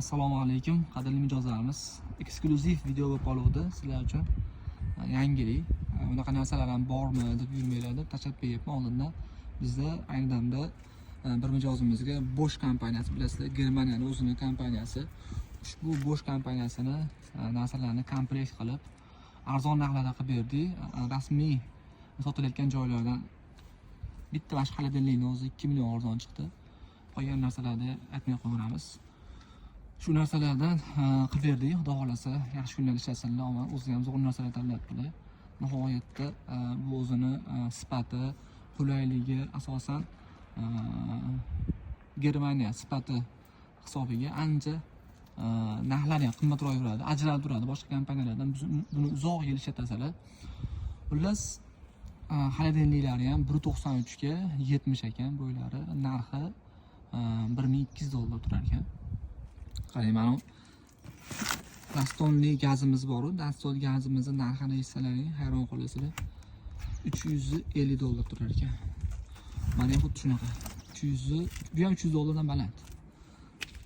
Assalomu alaykum, qadrli mijozlarimiz. Eksklyuziv video bo'lib qoluvdi sizlar uchun. Yangilik. Bunaqa narsalar ham bormi deb yurmanglar deb tashlab beryapman oldindan. Bizda ayni damda bir mijozimizga Bosch kompaniyasi, bilasizlar, Germaniyaning o'zining kompaniyasi. Ushbu Bosch kompaniyasini narsalarni komplekt qilib, arzon narxlarda qilib berdik. Rasmiy sotilayotgan joylardan bitta mana shu xolodilnikni o'zi 2 million arzon chiqdi. Qolgan narsalarni aytmay qo'yamiz. Shu narsalardan qilib berdik. Xudo xolasa yaxshi kunlar ishlasinlar, omon. O'zi ham zo'r narsalar tanlabdilar. Nihoyatda bu o'zini sifati, qulayligi asosan Germaniya sifati hisobiga ancha narxlari ham qimmatroq yuradi, ajralib turadi boshqa kompaniyalardan. Buni uzoq yil ishlatasalar. Xullas, xolodilniklari ham 1.93 ga 70 ekan bo'ylari. Narxi $1200 turar ekan. Qarang, mana dastonli gazimiz bor. Dastonli gazimizning narxini eshitsalaring hayron qolasizlar. $350 turar ekan. Mana xuddi shunaqa. 300, bu ham $300 dan baland.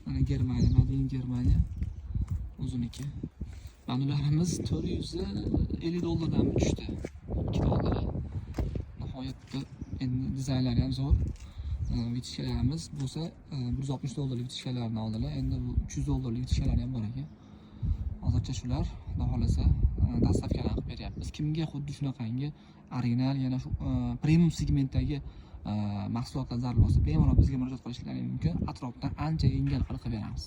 Mana Germaniya, Madin Germaniya o'ziniki. Manularimiz $450 dan tushdi. $2. Nihoyatda endi dizaynlari ham zo'r. Vitishkalarimiz bo'lsa $160 vitishkalarni oldilar. Endi bu $300 vitishkalar ham bor ekan. Hozircha shular, xudo xolasa dastavkalar qilib beryapmiz. Kimga xuddi shunaqangi original, yana shu premium segmentdagi mahsulotlar zarur bo'lsa, bemalol bizga murojaat qilishlari mumkin. Atrofdan ancha yengil qilib beramiz.